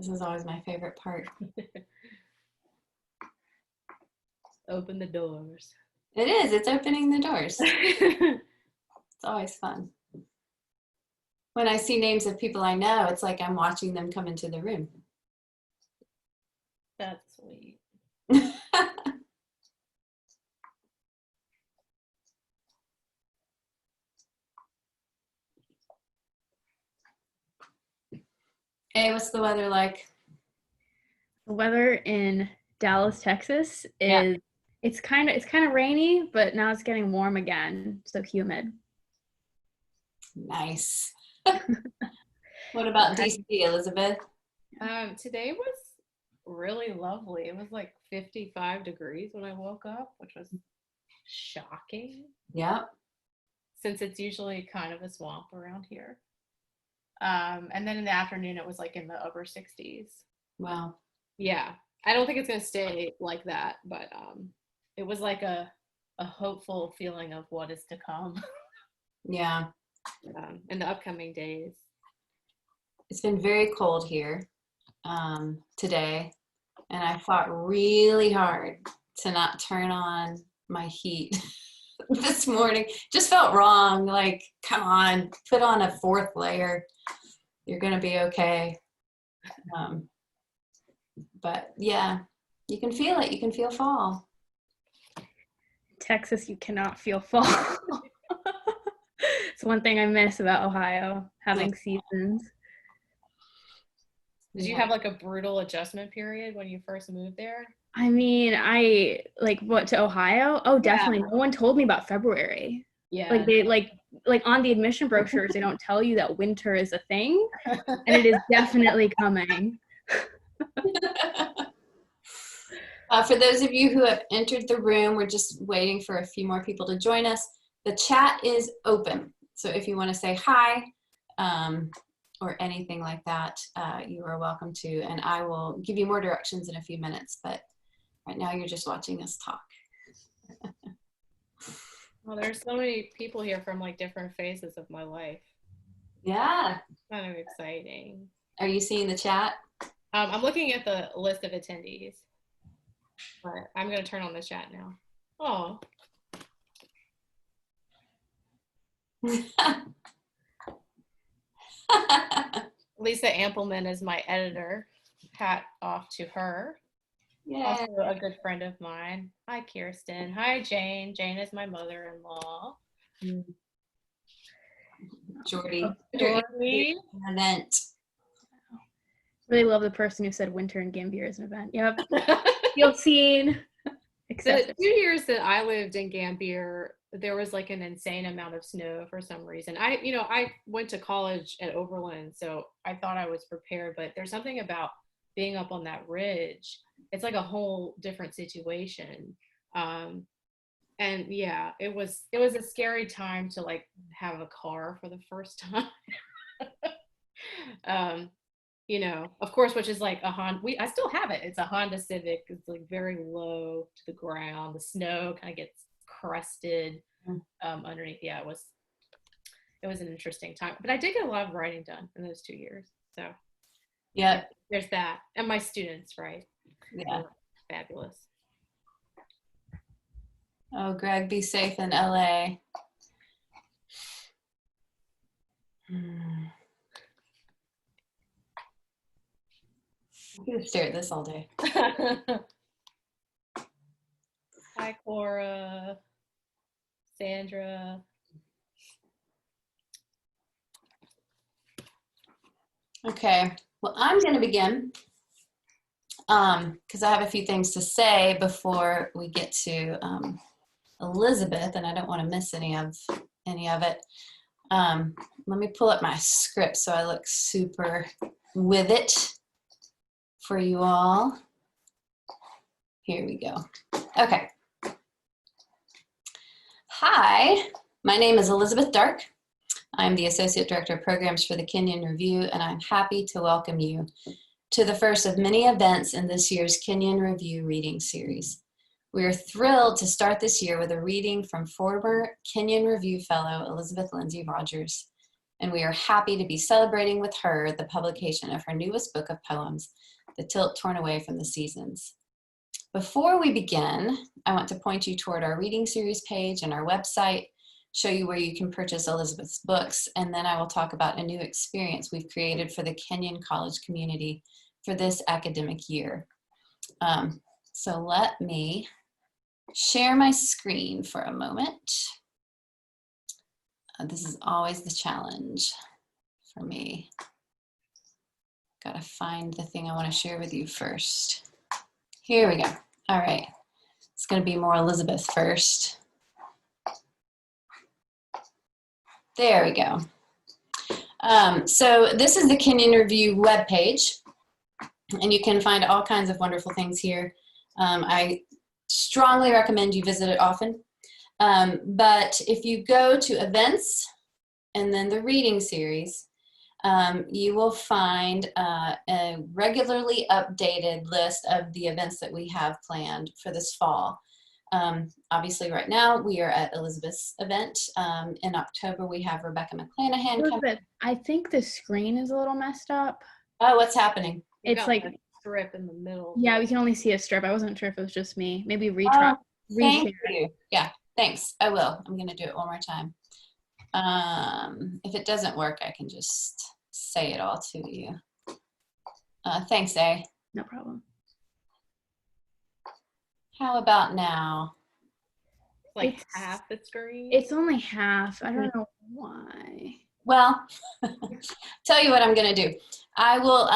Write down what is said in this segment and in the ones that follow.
This is always my favorite part. Open the doors. It is. It's opening the doors. It's always fun. When I see names of people I know, it's like I'm watching them come into the room. That's sweet. Hey, what's the weather like? The weather in Dallas, Texas is it's kind of rainy, but now it's getting warm again, so humid. Nice. What about DC, Elizabeth? Today was really lovely. It was like 55 degrees when I woke up, which was shocking. Yep. Since it's usually kind of a swamp around here. And then in the afternoon, it was like in the upper 60s. Wow. Yeah. I don't think it's going to stay like that, but it was like a hopeful feeling of what is to come. Yeah. In the upcoming days. It's been very cold here today, and I fought really hard to not turn on my heat this morning. Just felt wrong. Like, come on, put on a fourth layer. You're going to be okay. But yeah, you can feel it. You can feel fall. Texas, you cannot feel fall. It's one thing I miss about Ohio, having seasons. Did you have like a brutal adjustment period when you first moved there? I mean, I what, to Ohio? Oh, definitely. Yeah. No one told me about February. Yeah. Like they like on the admission brochures, they don't tell you that winter is a thing, and it is definitely coming. For those of you who have entered the room, we're just waiting for a few more people to join us. The chat is open. So if you want to say hi or anything like that, you are welcome to. And I will give you more directions in a few minutes. But right now you're just watching us talk. Well, there's so many people here from like different phases of my life. Yeah. Kind of exciting. Are you seeing the chat? I'm looking at the list of attendees. But I'm going to turn on the chat now. Oh. Lisa Ampleman is my editor. Hat off to her. Yeah. Also a good friend of mine. Hi, Kirsten. Hi, Jane. Jane is my mother-in-law. Jordy. Event. Really love the person who said winter in Gambier is an event. Yep. Feel seen. The 2 years that I lived in Gambier, there was like an insane amount of snow for some reason. I went to college at Oberlin, so I thought I was prepared, but there's something about being up on that ridge. It's like a whole different situation. And yeah, it was a scary time to like have a car for the first time. Of course, which is like a Honda. I still have it. It's a Honda Civic. It's like very low to the ground. The snow kind of gets crusted underneath. Yeah, it was an interesting time. But I did get a lot of writing done in those 2 years. So yeah, there's that. And my students, right? Yeah. Fabulous. Oh, Greg, be safe in LA. I'm gonna stare at this all day. Hi, Cora, Sandra. Okay, well, I'm going to begin because I have a few things to say before we get to Elizabeth, and I don't want to miss any of it. Let me pull up my script so I look super with it for you all. Here we go. Okay. Hi, my name is Elizabeth Dark. I'm the Associate Director of Programs for the Kenyon Review, and I'm happy to welcome you to the first of many events in this year's Kenyon Review reading series. We are thrilled to start this year with a reading from former Kenyon Review Fellow Elizabeth Lindsey Rogers. and we are happy to be celebrating with her the publication of her newest book of poems, The Tilt Torn Away from the Seasons. Before we begin, I want to point you toward our reading series page and our website, show you where you can purchase Elizabeth's books, and then I will talk about a new experience we've created for the Kenyon College community for this academic year. So let me share my screen for a moment. This is always the challenge for me. Gotta find the thing I want to share with you first. Here we go. All right, it's gonna be more Elizabeth first. There we go. So this is the Kenyon Review webpage, and you can find all kinds of wonderful things here. I strongly recommend you visit it often. But if you go to events and then the reading series, you will find a regularly updated list of the events that we have planned for this fall. Obviously right now we are at Elizabeth's event. In October we have Rebecca McClanahan Elizabeth, I think the screen is a little messed up. Oh, what's happening? It's like a strip in the middle. Yeah, we can only see a strip. I wasn't sure if it was just me. Maybe Thank reshare. you. Yeah, thanks. I will. I'm going to do it one more time. If it doesn't work, I can just say it all to you. Thanks, A. No problem. How about now? Like half the screen? It's only half. I don't know why. Well, tell you what I'm going to do. I will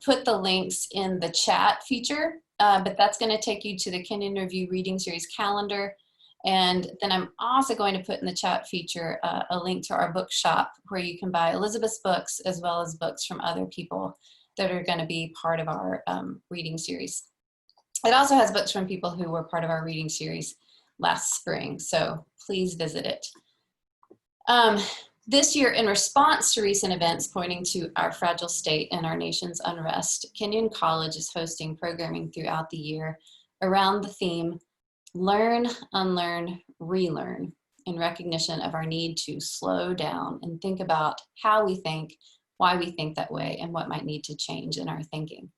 put the links in the chat feature, but that's going to take you to the Kenyon Review Reading Series calendar. And then I'm also going to put in the chat feature a link to our bookshop where you can buy Elizabeth's books as well as books from other people that are going to be part of our reading series. It also has books from people who were part of our reading series last spring, so please visit it. This year, in response to recent events pointing to our fragile state and our nation's unrest, Kenyon College is hosting programming throughout the year around the theme, Learn, Unlearn, Relearn, in recognition of our need to slow down and think about how we think, why we think that way, and what might need to change in our thinking.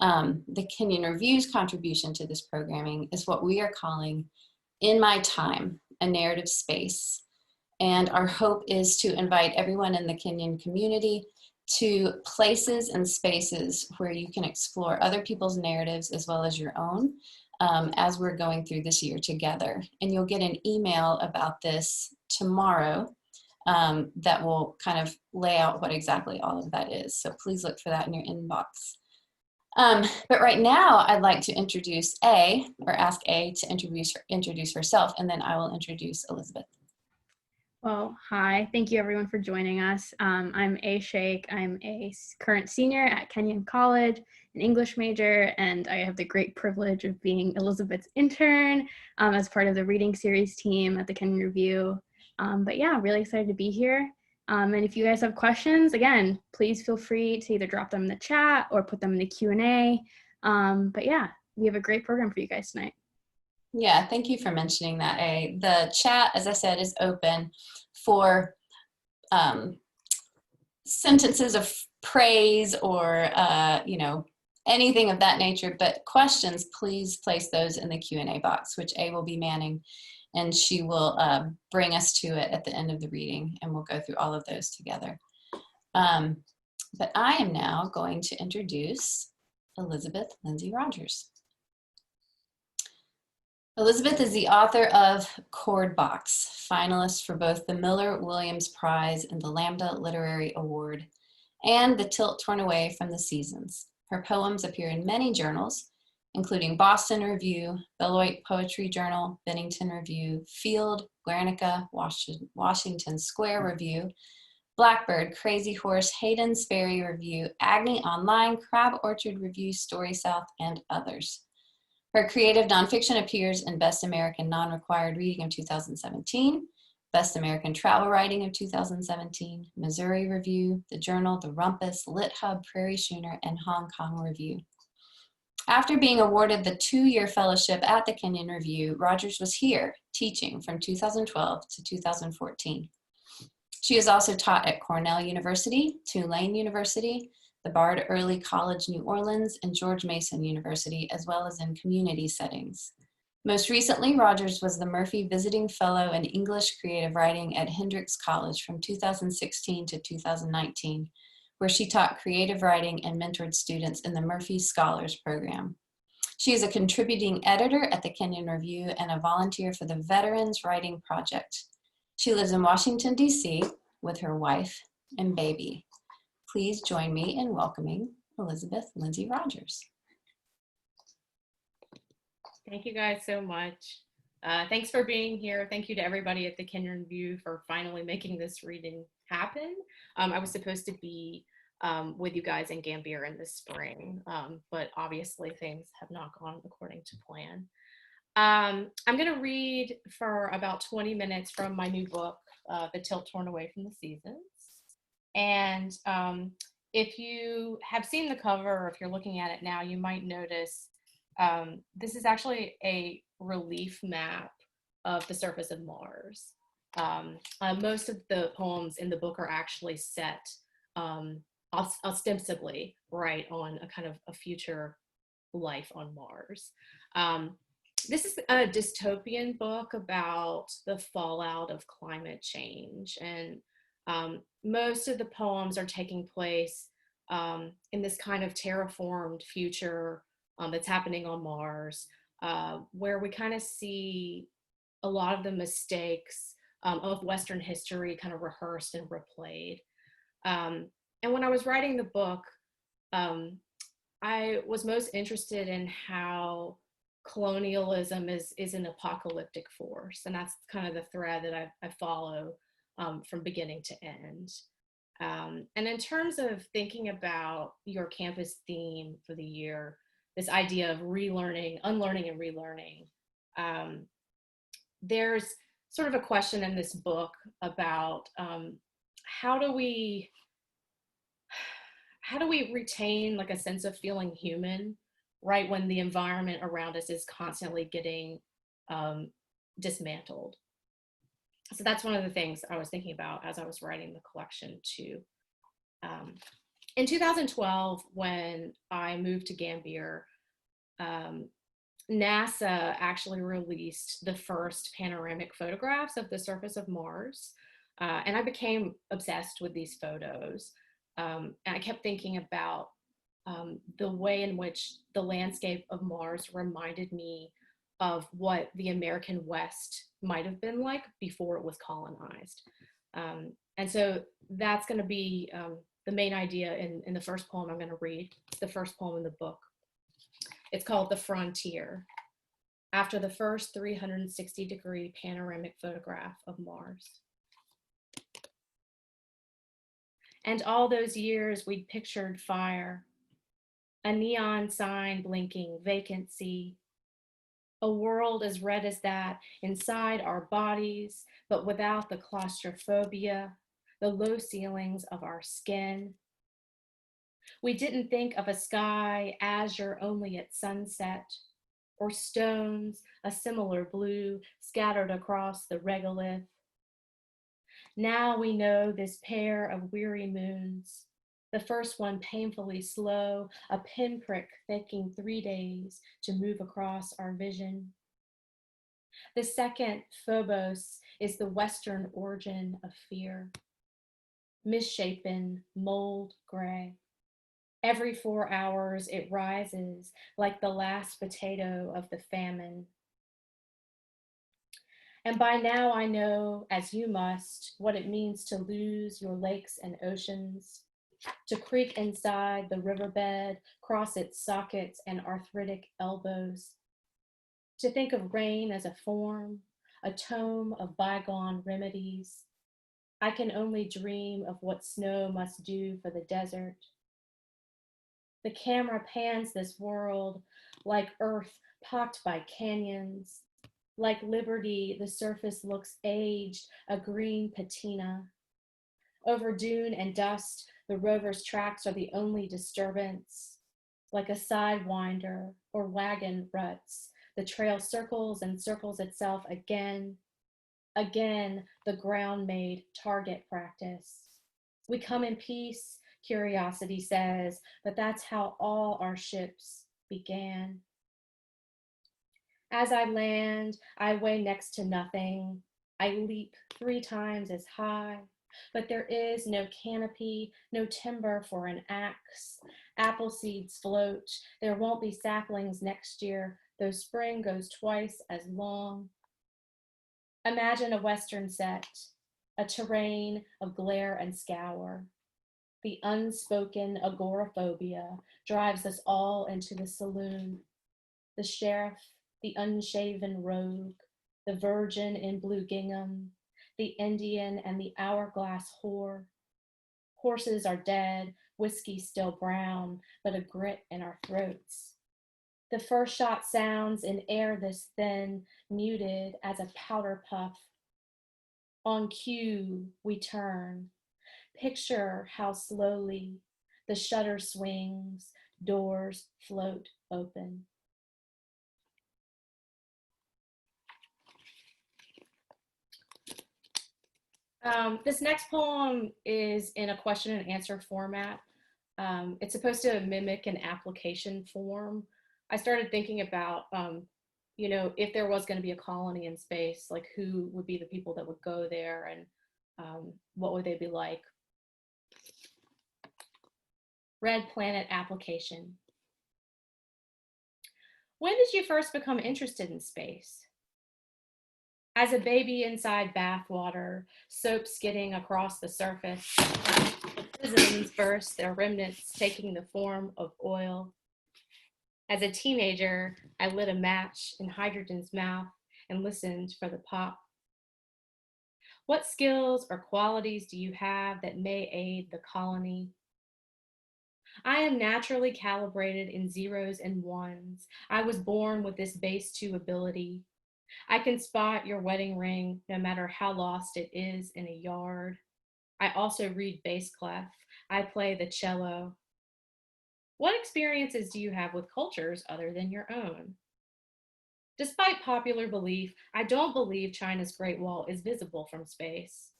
The Kenyon Review's contribution to this programming is what we are calling In My Time, a narrative space. And our hope is to invite everyone in the Kenyon community to places and spaces where you can explore other people's narratives as well as your own as we're going through this year together. And you'll get an email about this tomorrow that will kind of lay out what exactly all of that is. So please look for that in your inbox. But right now I'd like to introduce A, or ask A to introduce herself, and then I will introduce Elizabeth. Well, hi. Thank you everyone for joining us. I'm A. Sheikh. I'm a current senior at Kenyon College, an English major, and I have the great privilege of being Elizabeth's intern as part of the reading series team at the Kenyon Review. But yeah, really excited to be here. And if you guys have questions, again, please feel free to either drop them in the chat or put them in the Q&A. But yeah, we have a great program for you guys tonight. Yeah, thank you for mentioning that, A. The chat, as I said, is open for sentences of praise or, you know, anything of that nature, but questions, please place those in the Q&A box, which A will be manning, and she will bring us to it at the end of the reading, and we'll go through all of those together. But I am now going to introduce Elizabeth Lindsey Rogers. Elizabeth is the author of Chord, finalist for both the Miller-Williams Prize and the Lambda Literary Award, and The Tilt Torn Away from the Seasons. Her poems appear in many journals, including Boston Review, Beloit Poetry Journal, Bennington Review, Field, Guernica, Washington Square Review, Blackbird, Crazyhorse, Hayden's Ferry Review, AGNI Online, Crab Orchard Review, StorySouth, and others. Her creative nonfiction appears in Best American Non-Required Reading of 2017, Best American Travel Writing of 2017, Missouri Review, The Journal, The Rumpus, LitHub, Prairie, Schooner, and Hong Kong Review. After being awarded the 2-year fellowship at the Kenyon Review, Rogers was here teaching from 2012 to 2014. She has also taught at Cornell University, Tulane University, the Bard Early College, New Orleans, and George Mason University, as well as in community settings. Most recently, Rogers was the Murphy Visiting Fellow in English Creative Writing at Hendrix College from 2016 to 2019, where she taught creative writing and mentored students in the Murphy Scholars Program. She is a contributing editor at the Kenyon Review and a volunteer for the Veterans Writing Project. She lives in Washington, D.C. with her wife and baby. Please join me in welcoming Elizabeth Lindsey Rogers. Thank you guys so much. Thanks for being here. Thank you to everybody at the Kenyon Review for finally making this reading happen. I was supposed to be with you guys in Gambier in the spring, but obviously things have not gone according to plan. I'm going to read for about 20 minutes from my new book, The Tilt Torn Away from the Seasons. And if you have seen the cover, or if you're looking at it now, you might notice this is actually a relief map of the surface of Mars. Most of the poems in the book are actually set ostensibly right on a kind of a future life on Mars. This is a dystopian book about the fallout of climate change, and most of the poems are taking place in this kind of terraformed future that's happening on Mars, where we kind of see a lot of the mistakes of Western history kind of rehearsed and replayed. And when I was writing the book, I was most interested in how colonialism is an apocalyptic force, and that's kind of the thread that I follow from beginning to end. And in terms of thinking about your campus theme for the year, this idea of relearning, unlearning and relearning, there's sort of a question in this book about how do we retain like a sense of feeling human, right, when the environment around us is constantly getting dismantled. So that's one of the things I was thinking about as I was writing the collection too. In 2012, when I moved to Gambier, NASA actually released the first panoramic photographs of the surface of Mars. And I became obsessed with these photos. And I kept thinking about the way in which the landscape of Mars reminded me of what the American West might have been like before it was colonized. And so that's going to be the main idea in the first poem I'm going to read. It's the first poem in the book. It's called The Frontier, after the first 360-degree panoramic photograph of Mars. And all those years we'd pictured fire, a neon sign blinking, vacancy, a world as red as that inside our bodies, but without the claustrophobia, the low ceilings of our skin. We didn't think of a sky azure only at sunset, or stones, a similar blue scattered across the regolith. Now we know this pair of weary moons, the first one painfully slow, a pinprick taking 3 days to move across our vision. The second, Phobos, is the Western origin of fear. Misshapen, mold gray. Every 4 hours it rises like the last potato of the famine. And by now I know, as you must, what it means to lose your lakes and oceans, to creak inside the riverbed, cross its sockets and arthritic elbows, to think of rain as a form, a tome of bygone remedies. I can only dream of what snow must do for the desert. The camera pans this world like earth pocked by canyons. Like liberty, the surface looks aged, a green patina. Over dune and dust, the rover's tracks are the only disturbance. Like a sidewinder or wagon ruts, the trail circles and circles itself again. Again, the ground made target practice. We come in peace, curiosity says, but that's how all our ships began. As I land, I weigh next to nothing. I leap 3 times as high, but there is no canopy, no timber for an axe. Apple seeds float. There won't be saplings next year, though spring goes twice as long. Imagine a Western set, a terrain of glare and scour. The unspoken agoraphobia drives us all into the saloon. The sheriff, the unshaven rogue, the virgin in blue gingham, the Indian and the hourglass whore. Horses are dead, whiskey still brown, but a grit in our throats. The first shot sounds in air this thin, muted as a powder puff. On cue, we turn. Picture how slowly the shutter swings, doors float open. This next poem is in a question and answer format. It's supposed to mimic an application form. I started thinking about, if there was going to be a colony in space, like who would be the people that would go there and what would they be like? Red Planet application. When did you first become interested in space? As a baby inside bathwater, soap skidding across the surface, prisms burst, their remnants taking the form of oil. As a teenager, I lit a match in hydrogen's mouth and listened for the pop. What skills or qualities do you have that may aid the colony? I am naturally calibrated in zeros and ones. I was born with this base 2 ability. I can spot your wedding ring no matter how lost it is in a yard. I also read bass clef. I play the cello. What experiences do you have with cultures other than your own? Despite popular belief, I don't believe China's Great Wall is visible from space.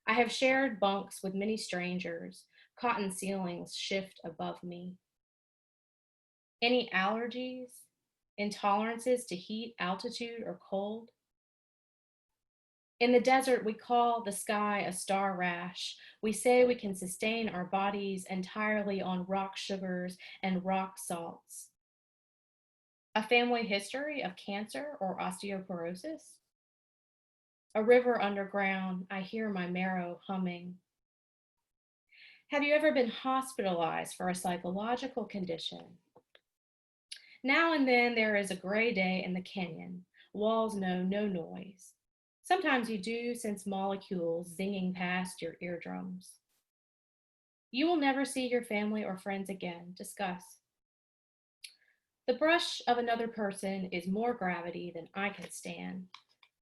I have shared bunks with many strangers. Cotton ceilings shift above me. Any allergies? Intolerances to heat, altitude, or cold? In the desert, we call the sky a star rash. We say we can sustain our bodies entirely on rock sugars and rock salts. A family history of cancer or osteoporosis? A river underground, I hear my marrow humming. Have you ever been hospitalized for a psychological condition? Now and then there is a gray day in the canyon. Walls know no noise. Sometimes you do, sense molecules zinging past your eardrums. You will never see your family or friends again. Discuss. The brush of another person is more gravity than I can stand.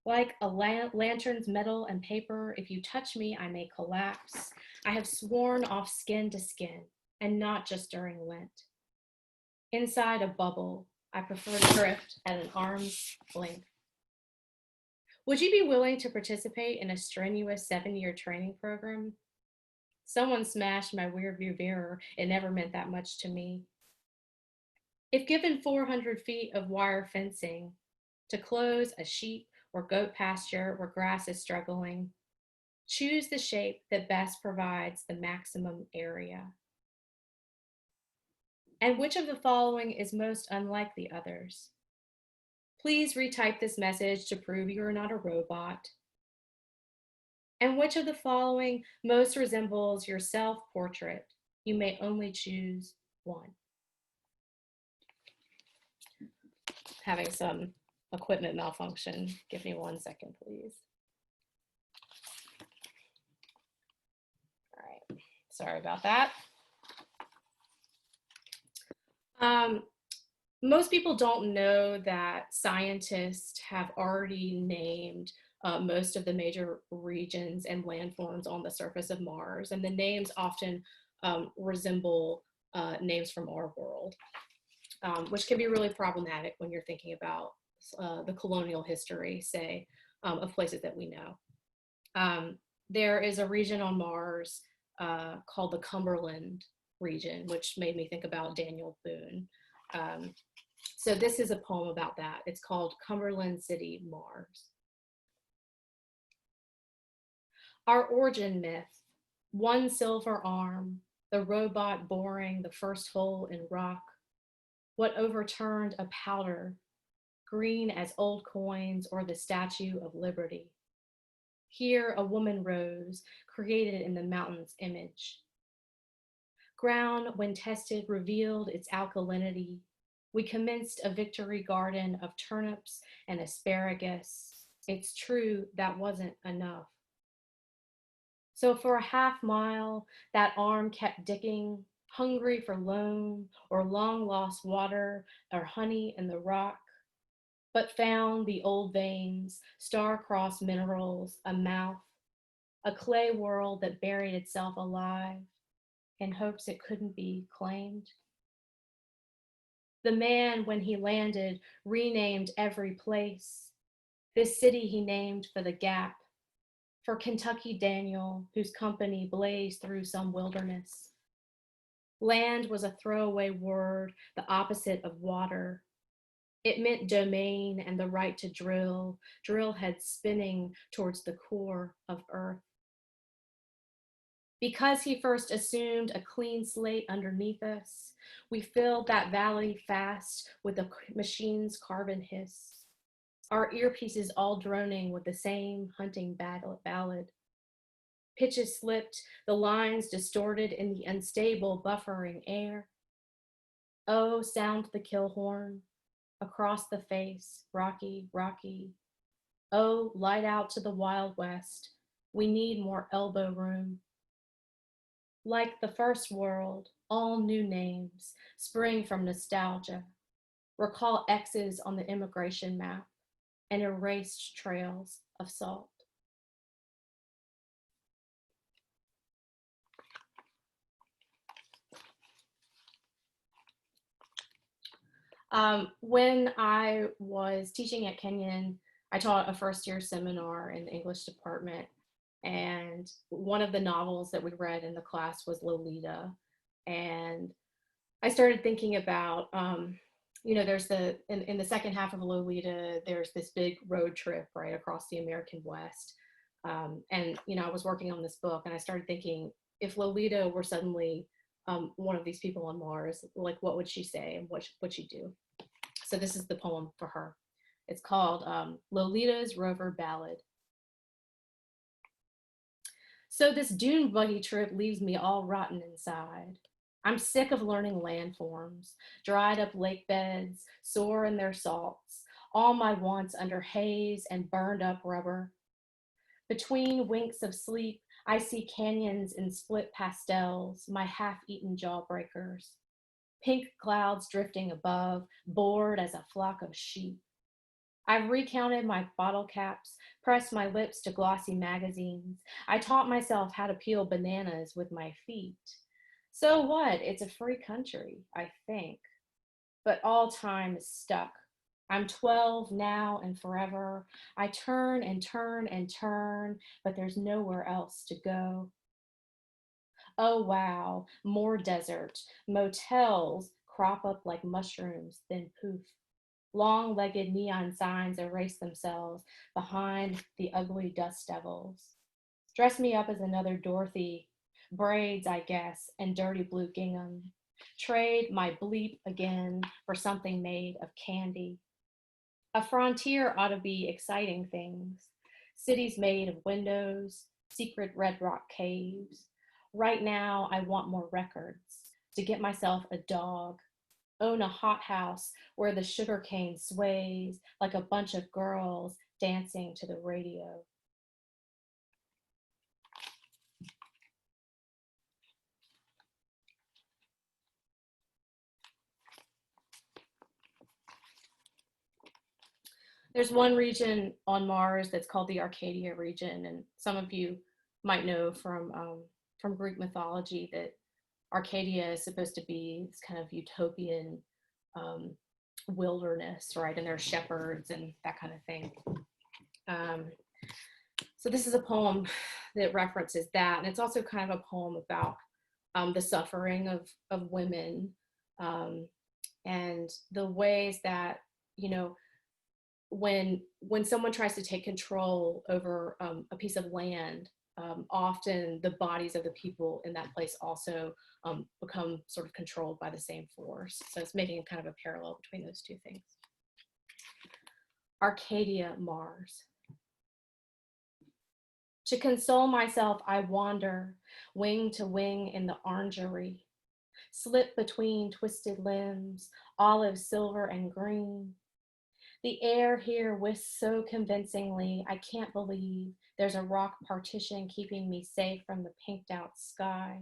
Like a lantern's metal and paper, if you touch me, I may collapse. I have sworn off skin to skin, and not just during Lent. Inside a bubble, I prefer to drift at an arm's length. Would you be willing to participate in a strenuous 7-year training program? Someone smashed my rearview mirror. It never meant that much to me. If given 400 feet of wire fencing to close a sheep or goat pasture where grass is struggling, choose the shape that best provides the maximum area. And which of the following is most unlike the others? Please retype this message to prove you are not a robot. And which of the following most resembles your self-portrait? You may only choose one. Having some equipment malfunction. Give me 1 second, please. All right, sorry about that. Most people don't know that scientists have already named most of the major regions and landforms on the surface of Mars, and the names often resemble names from our world, which can be really problematic when you're thinking about the colonial history, say, of places that we know. There is a region on Mars called the Cumberland region, which made me think about Daniel Boone. So this is a poem about that. It's called Cumberland City, Mars. Our origin myth, one silver arm, the robot boring the first hole in rock, what overturned a powder, green as old coins or the Statue of Liberty. Here a woman rose, created in the mountain's image. Ground, when tested, revealed its alkalinity. We commenced a victory garden of turnips and asparagus. It's true, that wasn't enough. So for a half mile, that arm kept digging, hungry for loam or long lost water or honey in the rock, but found the old veins, star-crossed minerals, a mouth, a clay world that buried itself alive in hopes it couldn't be claimed. The man, when he landed, renamed every place. This city he named for the gap, for Kentucky Daniel, whose company blazed through some wilderness. Land was a throwaway word, the opposite of water. It meant domain and the right to drill, drill heads spinning towards the core of earth. Because he first assumed a clean slate underneath us, we filled that valley fast with the machine's carbon hiss. Our earpieces all droning with the same hunting ballad. Pitches slipped, the lines distorted in the unstable buffering air. Oh, sound the kill horn, across the face, rocky, rocky. Oh, light out to the Wild West. We need more elbow room. Like the first world, all new names spring from nostalgia. Recall X's on the immigration map and erased trails of salt. When I was teaching at Kenyon, I taught a first-year seminar in the English department, and one of the novels that we read in the class was Lolita. And I started thinking about, there's in the second half of Lolita, there's this big road trip right across the American West. And I was working on this book, and I started thinking, if Lolita were suddenly one of these people on Mars, like what would she say and what would she do? So this is the poem for her. It's called Lolita's Rover Ballad. So this dune buggy trip leaves me all rotten inside. I'm sick of learning landforms, dried up lake beds, sore in their salts, all my wants under haze and burned up rubber. Between winks of sleep, I see canyons in split pastels, my half-eaten jawbreakers. Pink clouds drifting above, bored as a flock of sheep. I've recounted my bottle caps, pressed my lips to glossy magazines. I taught myself how to peel bananas with my feet. So what? It's a free country, I think. But all time is stuck. I'm 12 now and forever. I turn and turn and turn, but there's nowhere else to go. Oh wow, more desert. Motels crop up like mushrooms, then poof. Long-legged neon signs erase themselves behind the ugly dust devils. Dress me up as another Dorothy. Braids, I guess, and dirty blue gingham. Trade my bleep again for something made of candy. A frontier ought to be exciting things. Cities made of windows, secret red rock caves. Right now, I want more records to get myself a dog. Own a hothouse where the sugarcane sways like a bunch of girls dancing to the radio. There's one region on Mars that's called the Arcadia region, and some of you might know from Greek mythology that Arcadia is supposed to be this kind of utopian wilderness, right? And there are shepherds and that kind of thing. So So this is a poem that references that, and it's also kind of a poem about the suffering of women, and the ways that, you know, when someone tries to take control over a piece of land, often the bodies of the people in that place also become sort of controlled by the same force. So it's making a kind of a parallel between those two things. Arcadia, Mars. To console myself, I wander, wing to wing in the orangery, slip between twisted limbs, olive, silver, and green. The air here whisks so convincingly, I can't believe there's a rock partition keeping me safe from the pinked out sky.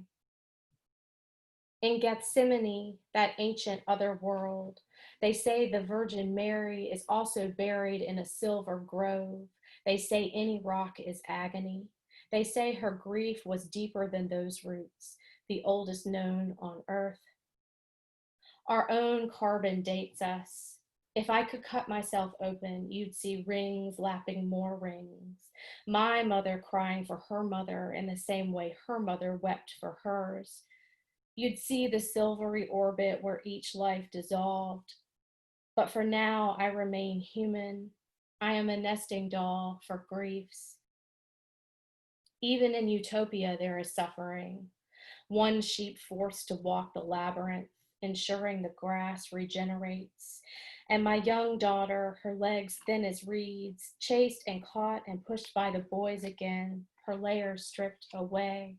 In Gethsemane, that ancient other world, they say the Virgin Mary is also buried in a silver grove. They say any rock is agony. They say her grief was deeper than those roots, the oldest known on earth. Our own carbon dates us. If I could cut myself open, you'd see rings lapping more rings. My mother crying for her mother in the same way her mother wept for hers. You'd see the silvery orbit where each life dissolved. But for now, I remain human. I am a nesting doll for griefs. Even in utopia, there is suffering. One sheep forced to walk the labyrinth, ensuring the grass regenerates. And my young daughter, her legs thin as reeds, chased and caught and pushed by the boys again, her layers stripped away.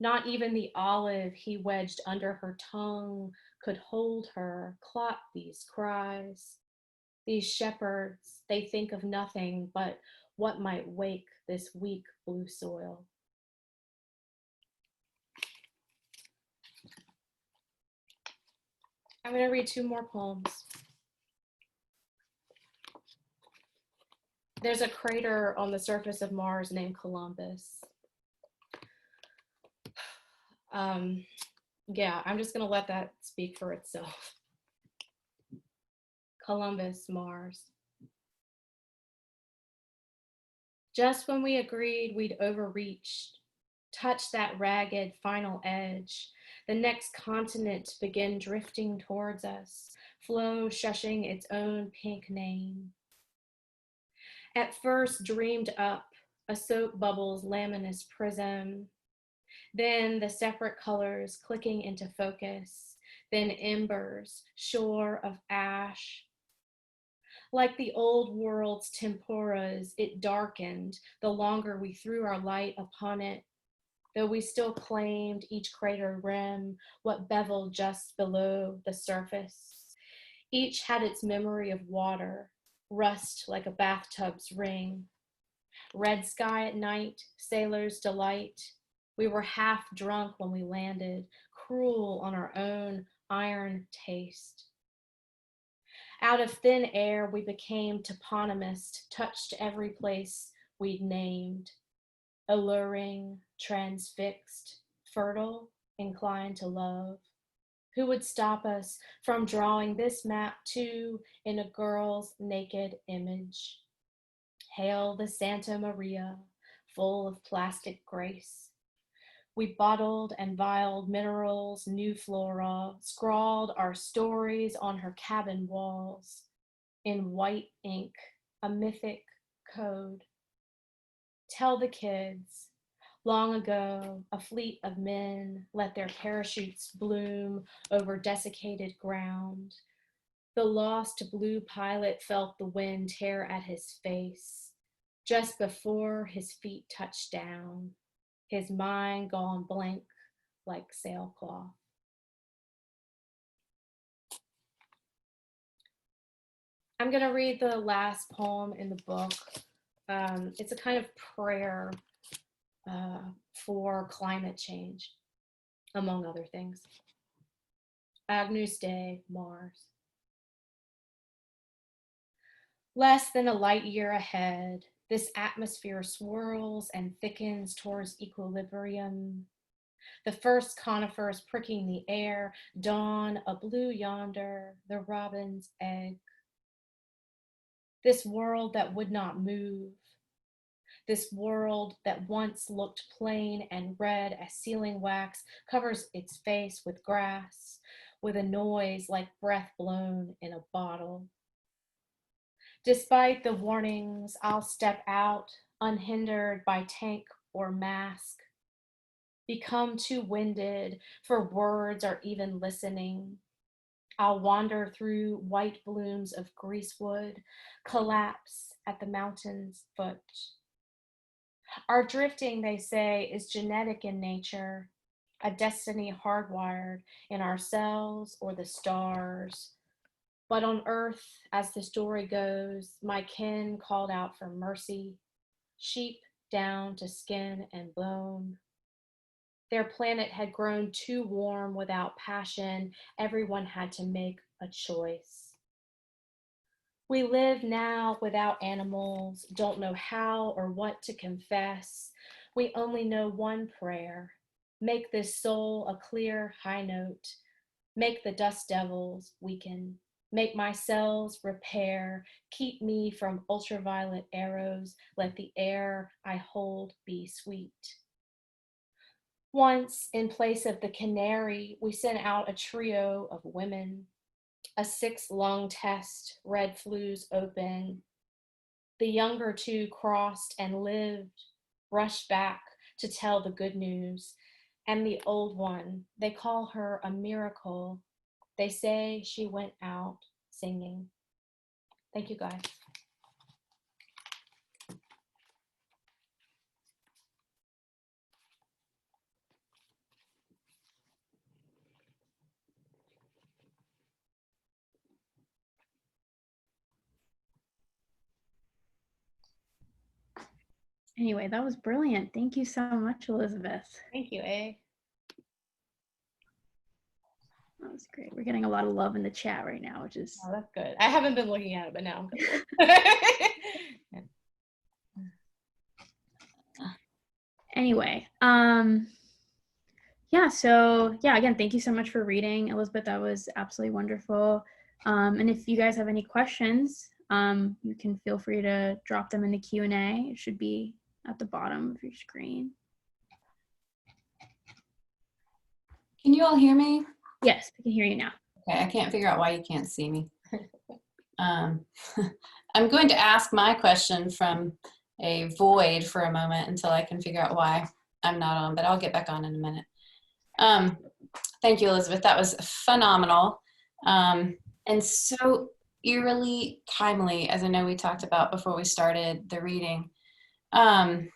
Not even the olive he wedged under her tongue could hold her, clot these cries. These shepherds, they think of nothing but what might wake this weak blue soil. I'm going to read two more poems. There's a crater on the surface of Mars named Columbus. Yeah, I'm just going to let that speak for itself. Columbus, Mars. Just when we agreed we'd overreached, touched that ragged final edge, the next continent began drifting towards us, flow shushing its own pink name. At first dreamed up, a soap bubble's laminous prism, then the separate colors clicking into focus, then embers, shore of ash. Like the old world's temporas, it darkened the longer we threw our light upon it, though we still claimed each crater rim, what beveled just below the surface. Each had its memory of water, rust like a bathtub's ring. Red sky at night, sailor's delight. We were half drunk when we landed, cruel on our own iron taste. Out of thin air, we became toponymist, touched every place we'd named. Alluring, transfixed, fertile, inclined to love. Who would stop us from drawing this map too in a girl's naked image? Hail the Santa Maria, full of plastic grace. We bottled and vialed minerals, new flora, scrawled our stories on her cabin walls. In white ink, a mythic code. Tell the kids, long ago, a fleet of men let their parachutes bloom over desiccated ground. The lost blue pilot felt the wind tear at his face just before his feet touched down, his mind gone blank like sailcloth. I'm going to read the last poem in the book. It's a kind of prayer for climate change, among other things. Agnus Dei, Mars. Less than a light year ahead, this atmosphere swirls and thickens towards equilibrium. The first conifers pricking the air, dawn a blue yonder, the robin's egg. This world that would not move, This world that once looked plain and red as sealing wax covers its face with grass, with a noise like breath blown in a bottle. Despite the warnings, I'll step out, unhindered by tank or mask. Become too winded for words or even listening. I'll wander through white blooms of greasewood, collapse at the mountain's foot. Our drifting, they say, is genetic in nature, a destiny hardwired in ourselves or the stars. But on earth, as the story goes, my kin called out for mercy, sheep down to skin and bone. Their planet had grown too warm without passion. Everyone had to make a choice. We live now without animals, don't know how or what to confess. We only know one prayer. Make this soul a clear high note. Make the dust devils weaken. Make my cells repair. Keep me from ultraviolet arrows. Let the air I hold be sweet. Once, in place of the canary, we sent out a trio of women. A 6-lung test, red flues open. The younger two crossed and lived, rushed back to tell the good news. And the old one, they call her a miracle. They say she went out singing. Thank you, guys. Anyway, that was brilliant. Thank you so much, Elizabeth. Thank you, A. That was great. We're getting a lot of love in the chat right now, which is... Oh, that's good. I haven't been looking at it, but now I'm good. Anyway, yeah, so yeah, again, thank you so much for reading, Elizabeth. That was absolutely wonderful. And if you guys have any questions, you can feel free to drop them in the Q&A. It should be at the bottom of your screen. Can you all hear me? Yes, I can hear you now. Okay, I can't figure out why you can't see me. I'm going to ask my question from a void for a moment until I can figure out why I'm not on, but I'll get back on in a minute. Thank you, Elizabeth. That was phenomenal. And so eerily timely, as I know we talked about before we started the reading. There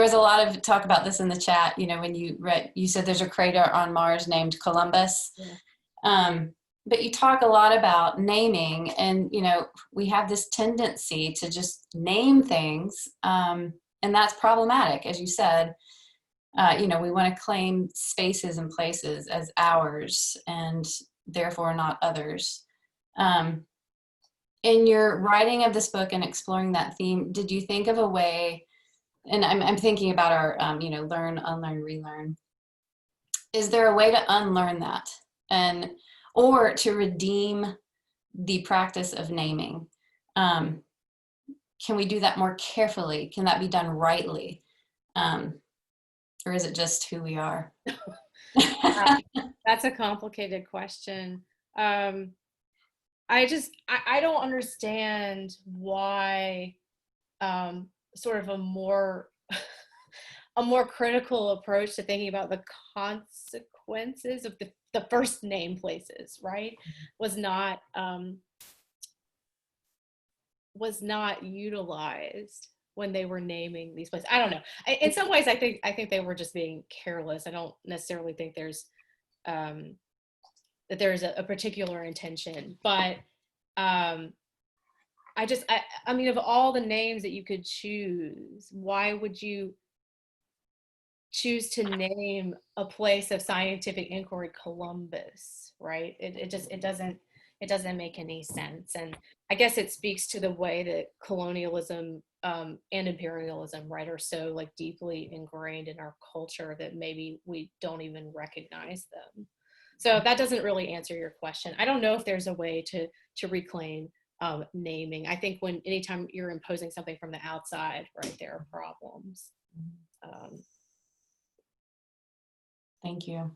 was a lot of talk about this in the chat, you know, when you read, you said there's a crater on Mars named Columbus. Yeah. But you talk a lot about naming, and, you know, we have this tendency to just name things, and that's problematic, as you said. You know, we want to claim spaces and places as ours and therefore not others. In your writing of this book and exploring that theme, did you think of a way, and I'm thinking about our, you know, learn, unlearn, relearn. Is there a way to unlearn that or to redeem the practice of naming? Can we do that more carefully? Can that be done rightly? Or is it just who we are? That's a complicated question. I don't understand why sort of a more critical approach to thinking about the consequences of the first name places, right, was not utilized when they were naming these places. I don't know. In some ways, I think they were just being careless. I don't necessarily think there's that there's a particular intention, but I mean, of all the names that you could choose, why would you choose to name a place of scientific inquiry Columbus, right? It doesn't make any sense. And I guess it speaks to the way that colonialism and imperialism, right, are so like deeply ingrained in our culture that maybe we don't even recognize them. So that doesn't really answer your question. I don't know if there's a way to reclaim naming. I think anytime you're imposing something from the outside, right, there are problems. Thank you.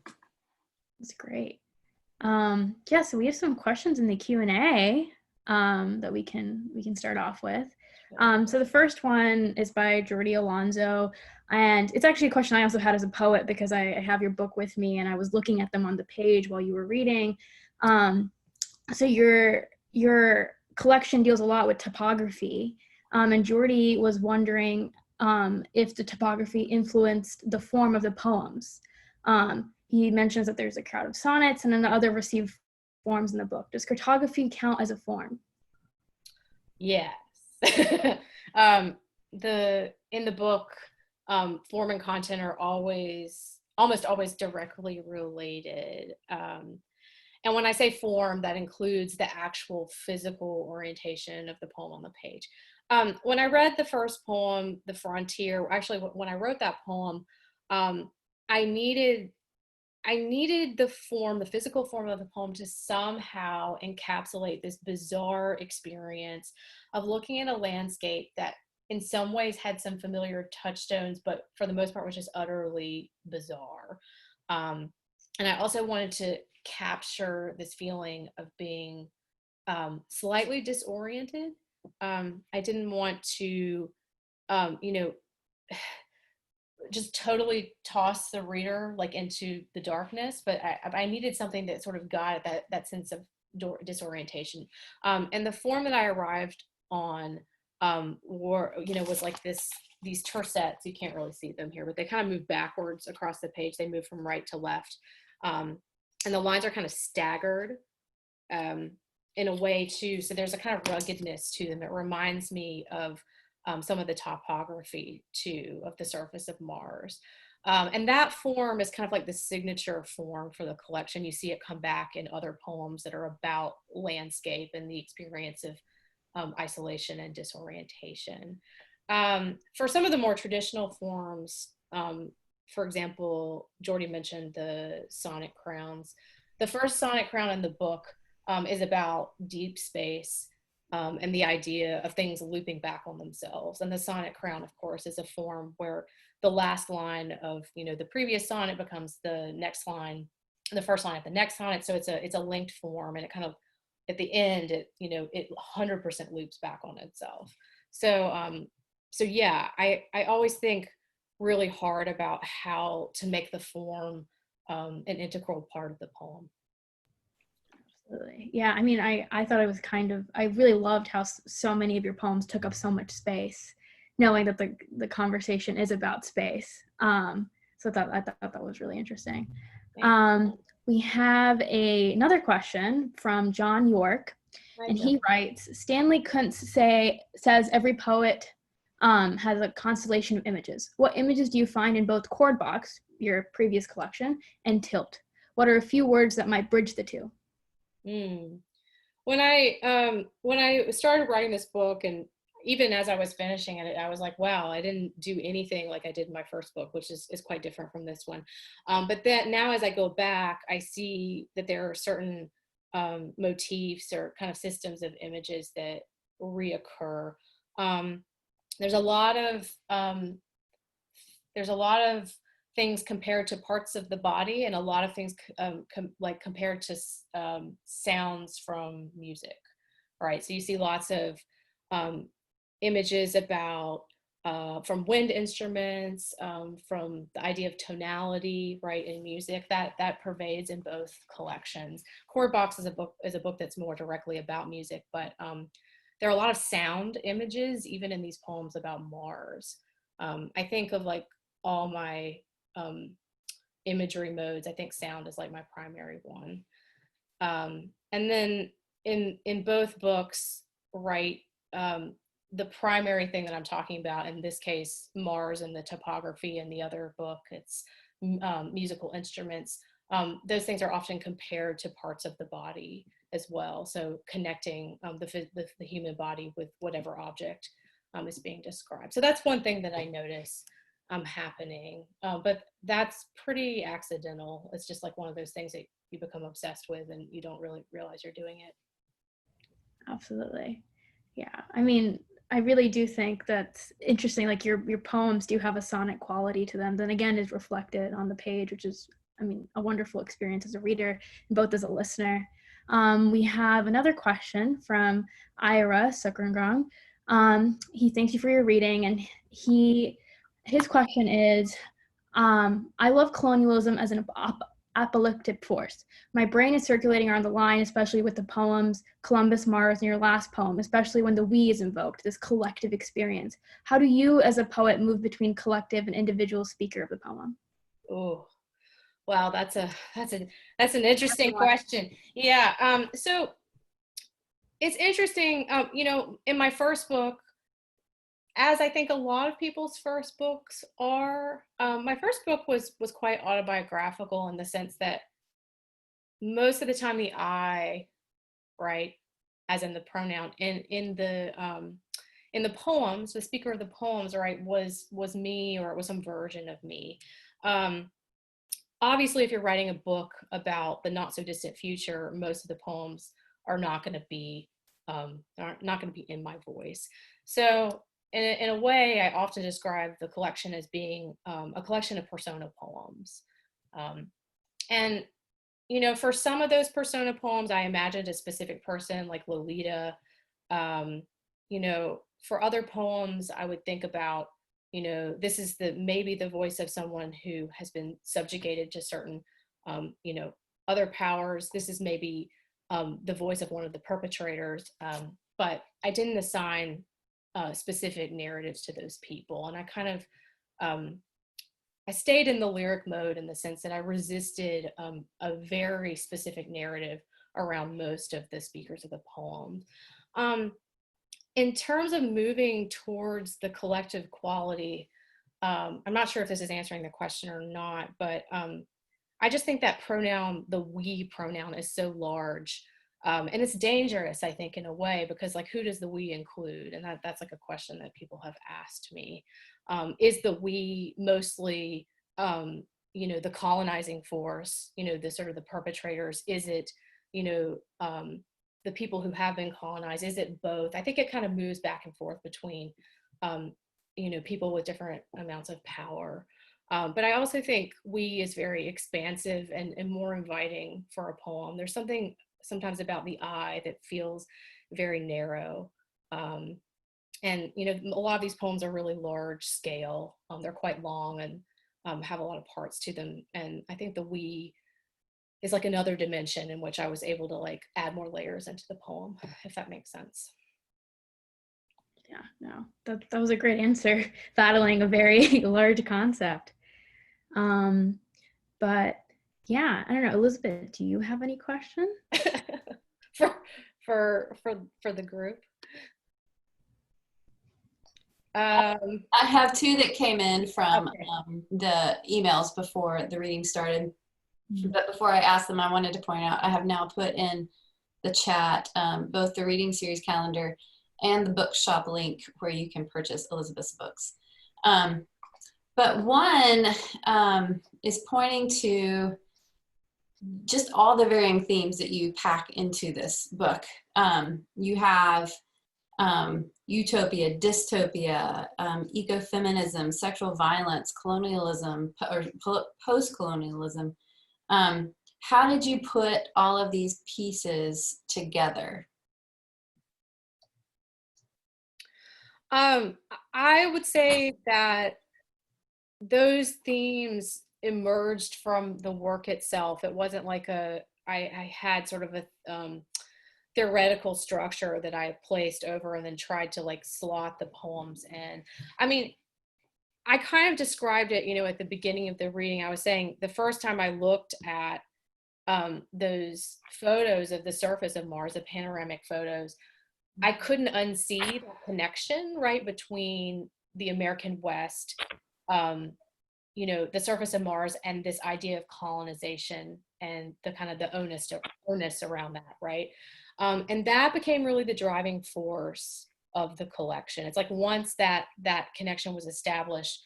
That's great. Yeah, so we have some questions in the Q&A that we can start off with. So the first one is by Jordi Alonso, and it's actually a question I also had as a poet because I have your book with me and I was looking at them on the page while you were reading. So your collection deals a lot with topography, and Jordi was wondering if the topography influenced the form of the poems. He mentions that there's a crowd of sonnets and then the other received forms in the book. Does cartography count as a form? Yes. In the book, form and content are almost always directly related. And when I say form, that includes the actual physical orientation of the poem on the page. When I read the first poem, The Frontier, actually when I wrote that poem, I needed the physical form of the poem to somehow encapsulate this bizarre experience of looking at a landscape that in some ways had some familiar touchstones, but for the most part was just utterly bizarre. And I also wanted to capture this feeling of being slightly disoriented. I didn't want to, just totally toss the reader like into the darkness, but I needed something that sort of got that sense of disorientation. And the form that I arrived on was like these tercets. You can't really see them here, but they kind of move backwards across the page. They move from right to left. And the lines are kind of staggered in a way too. So there's a kind of ruggedness to them. It reminds me of some of the topography too of the surface of Mars. And that form is kind of like the signature form for the collection. You see it come back in other poems that are about landscape and the experience of isolation and disorientation. For some of the more traditional forms, for example, Jordi mentioned the sonnet crowns. The first sonnet crown in the book is about deep space and the idea of things looping back on themselves. And the sonnet crown, of course, is a form where the last line of the previous sonnet becomes the next line, the first line of the next sonnet. So it's a linked form, and it kind of at the end it 100% loops back on itself. So yeah, I always think really hard about how to make the form an integral part of the poem. Absolutely. Yeah, I mean, I thought it was I really loved how so many of your poems took up so much space, knowing that the conversation is about space. So I thought that was really interesting. We have another question from John York, and he writes, Stanley Kuntz says every poet has a constellation of images. What images do you find in both Chord Box, your previous collection, and Tilt? What are a few words that might bridge the two? When I started writing this book, and even as I was finishing it, I was like, wow, I didn't do anything like I did in my first book, which is quite different from this one. But then now as I go back, I see that there are certain motifs or kind of systems of images that reoccur. There's a lot of things compared to parts of the body, and a lot of things compared to sounds from music, right? So you see lots of images about from wind instruments, from the idea of tonality, right, in music that pervades in both collections. Chord Box is a book that's more directly about music, but there are a lot of sound images even in these poems about Mars. I think of like all my imagery modes. I think sound is like my primary one. And then in both books, right, the primary thing that I'm talking about, in this case, Mars and the topography, and the other book, it's musical instruments. Those things are often compared to parts of the body as well. So connecting the human body with whatever object is being described. So that's one thing that I notice happening, but that's pretty accidental. It's just like one of those things that you become obsessed with and you don't really realize you're doing it. Absolutely. Yeah. I mean, I really do think that's interesting. Like your poems do have a sonic quality to them. Then again, is reflected on the page, which is, I mean, a wonderful experience as a reader and both as a listener. We have another question from Ira Sukrungrong. He thanks you for your reading, and his question is, I love colonialism as an apocalyptic force. My brain is circulating around the line, especially with the poems Columbus, Mars, and your last poem, especially when the we is invoked, this collective experience. How do you, as a poet, move between collective and individual speaker of the poem? Oh, wow, that's an interesting question. Yeah. So it's interesting. In my first book, as I think a lot of people's first books are, my first book was quite autobiographical in the sense that most of the time the I, right, as in the pronoun in the poems, the speaker of the poems, right, was me, or it was some version of me. Obviously, if you're writing a book about the not so distant future, most of the poems are not going to be in my voice. So in a way, I often describe the collection as being a collection of persona poems. And, for some of those persona poems, I imagined a specific person like Lolita. For other poems, I would think about, this is maybe the voice of someone who has been subjugated to certain, other powers. This is maybe the voice of one of the perpetrators. But I didn't assign specific narratives to those people. And I kind of, I stayed in the lyric mode in the sense that I resisted a very specific narrative around most of the speakers of the poem. In terms of moving towards the collective quality, I'm not sure if this is answering the question or not, but I just think that pronoun, the we pronoun, is so large. And it's dangerous, I think, in a way, because like, who does the we include? And that's like a question that people have asked me. Is the we mostly, the colonizing force, the sort of the perpetrators? Is it, the people who have been colonized? Is it both? I think it kind of moves back and forth between, people with different amounts of power. But I also think we is very expansive and more inviting for a poem. There's something sometimes about the I that feels very narrow. And, a lot of these poems are really large scale. They're quite long and have a lot of parts to them. And I think the we is like another dimension in which I was able to like add more layers into the poem, if that makes sense. Yeah, no, that was a great answer, battling a very large concept. But yeah, I don't know, Elizabeth, do you have any question for the group? I have two that came in from the emails before the reading started. But before I ask them, I wanted to point out I have now put in the chat both the reading series calendar and the bookshop link where you can purchase Elizabeth's books. But one is pointing to just all the varying themes that you pack into this book. You have utopia, dystopia, ecofeminism, sexual violence, colonialism, or post-colonialism. How did you put all of these pieces together? I would say that those themes emerged from the work itself. It wasn't like I had sort of a theoretical structure that I placed over and then tried to like slot the poems in. I mean, I kind of described it, at the beginning of the reading. I was saying the first time I looked at those photos of the surface of Mars, the panoramic photos, I couldn't unsee the connection, right, between the American West, the surface of Mars, and this idea of colonization and the kind of the onus around that, right? And that became really the driving force of the collection. It's like once that connection was established,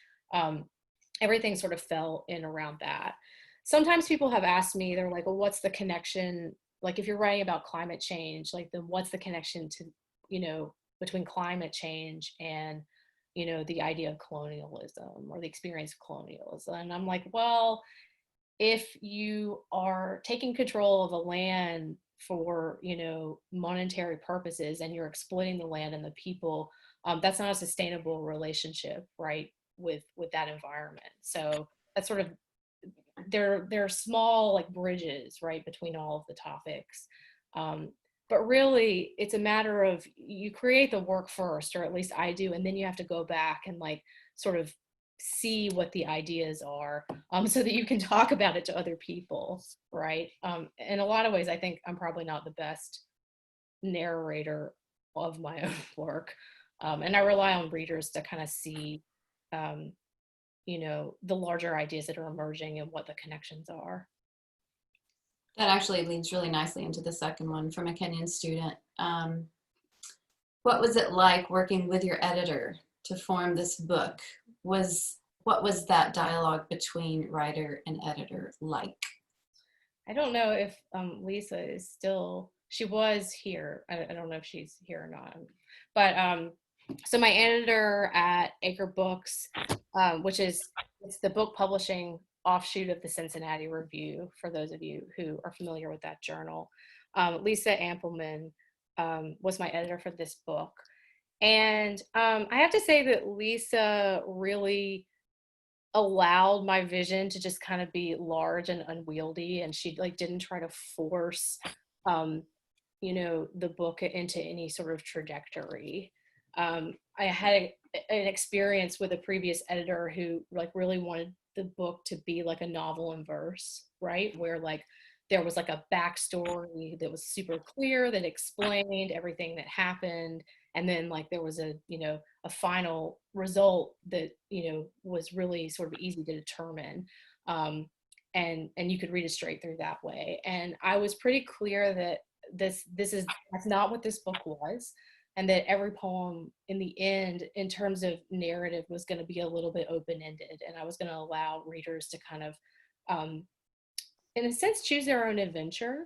everything sort of fell in around that. Sometimes people have asked me, they're like, well, what's the connection like if you're writing about climate change, like then what's the connection to, between climate change and, the idea of colonialism or the experience of colonialism? And I'm like, well, if you are taking control of a land for, monetary purposes and you're exploiting the land and the people, that's not a sustainable relationship, right, with that environment. So that's sort of, they're small like bridges, right, between all of the topics. But really, it's a matter of you create the work first, or at least I do, and then you have to go back and like sort of see what the ideas are, so that you can talk about it to other people, right? In a lot of ways, I think I'm probably not the best narrator of my own work, and I rely on readers to kind of see, the larger ideas that are emerging and what the connections are. That actually leads really nicely into the second one from a Kenyon student. What was it like working with your editor to form this book? What was that dialogue between writer and editor like? I don't know if Lisa is still, she was here. I don't know if she's here or not. But so my editor at Acre Books, which is, it's the book publishing offshoot of the Cincinnati Review, for those of you who are familiar with that journal. Lisa Ampleman was my editor for this book. And I have to say that Lisa really allowed my vision to just kind of be large and unwieldy, and she like didn't try to force the book into any sort of trajectory. I had an experience with a previous editor who like really wanted the book to be like a novel in verse, right, where like there was like a backstory that was super clear that explained everything that happened, and then like there was a final result that was really sort of easy to determine, and you could read it straight through that way. And I was pretty clear that that's not what this book was, and that every poem in the end, in terms of narrative, was going to be a little bit open-ended, and I was going to allow readers to kind of, in a sense, choose their own adventure.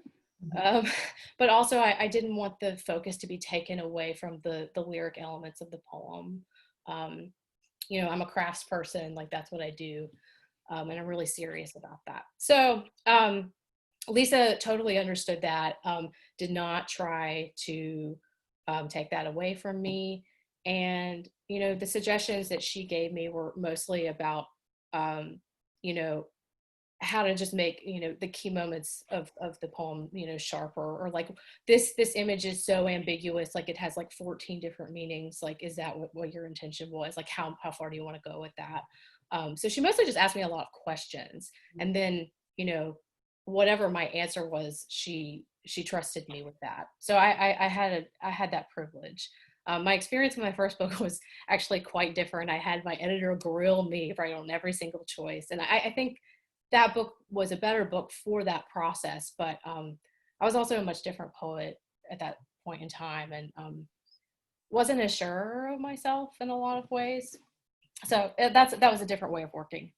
But also I didn't want the focus to be taken away from the lyric elements of the poem. I'm a crafts person, like that's what I do, and I'm really serious about that. So Lisa totally understood that, did not try to take that away from me. And, the suggestions that she gave me were mostly about, how to just make, the key moments of the poem, sharper, or like this image is so ambiguous, like it has like 14 different meanings. Like, is that what your intention was? Like, how far do you want to go with that? So she mostly just asked me a lot of questions, and then, whatever my answer was, she trusted me with that. So I had that privilege. My experience with my first book was actually quite different. I had my editor grill me right on every single choice, and I think that book was a better book for that process. But I was also a much different poet at that point in time, and wasn't as sure of myself in a lot of ways. So that was a different way of working.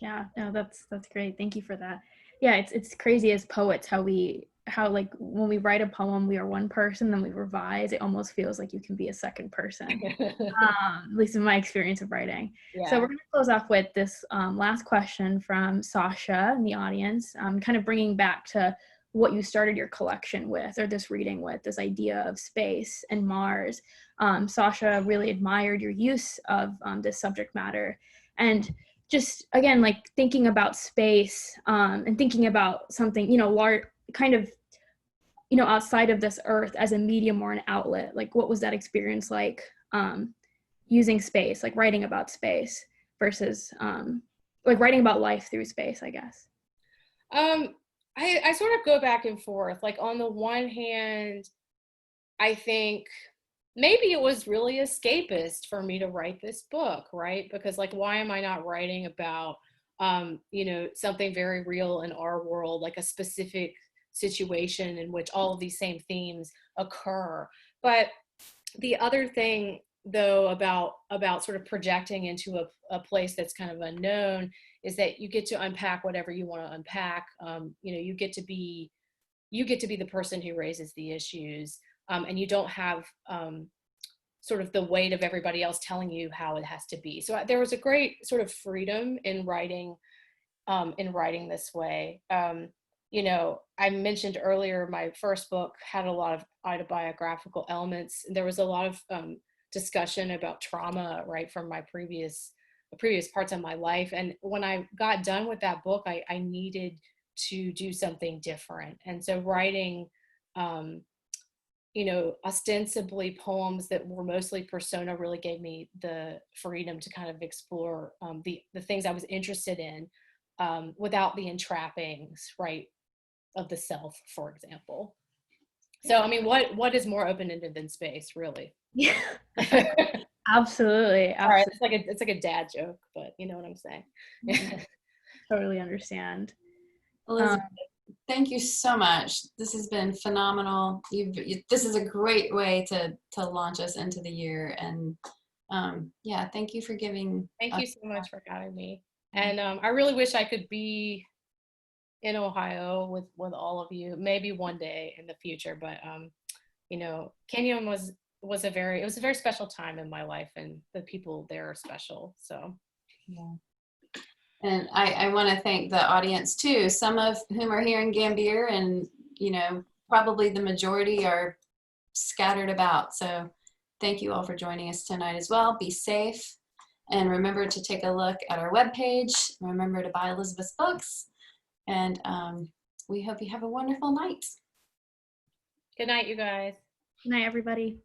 Yeah, no, that's great. Thank you for that. Yeah, it's crazy as poets how like when we write a poem, we are one person, then we revise. It almost feels like you can be a second person. At least in my experience of writing. Yeah. So we're going to close off with this last question from Sasha in the audience, kind of bringing back to what you started your collection with, or this reading with, this idea of space and Mars. Sasha really admired your use of this subject matter, and just again, like thinking about space and thinking about something, large, kind of, outside of this earth as a medium or an outlet. Like, what was that experience like using space, like writing about space versus like writing about life through space, I guess? I sort of go back and forth. Like, on the one hand, I think maybe it was really escapist for me to write this book, right? Because like, why am I not writing about, something very real in our world, like a specific situation in which all of these same themes occur? But the other thing though about sort of projecting into a place that's kind of unknown is that you get to unpack whatever you want to unpack. You know, you get to be the person who raises the issues, and you don't have sort of the weight of everybody else telling you how it has to be. So there was a great sort of freedom in writing this way. You know, I mentioned earlier my first book had a lot of autobiographical elements. There was a lot of discussion about trauma, right, from my previous parts of my life. And when I got done with that book, I needed to do something different. And so writing, you know, ostensibly poems that were mostly persona really gave me the freedom to kind of explore the things I was interested in without the entrappings, right, of the self, for example. So, I mean, what is more open-ended than space, really? Yeah. Absolutely. All right, it's like a dad joke, but you know what I'm saying. Totally understand. Elizabeth, thank you so much. This has been phenomenal. This is a great way to launch us into the year. And yeah, thank you for giving. Thank you so much for having me. And I really wish I could be in Ohio with all of you, maybe one day in the future. But you know, Kenyon was a very special time in my life, and the people there are special. So yeah. And I want to thank the audience too, some of whom are here in Gambier, and you know, probably the majority are scattered about. So thank you all for joining us tonight as well. Be safe, and remember to take a look at our webpage. Remember to buy Elizabeth's books, and we hope you have a wonderful night. good night, you guys. Good night, everybody.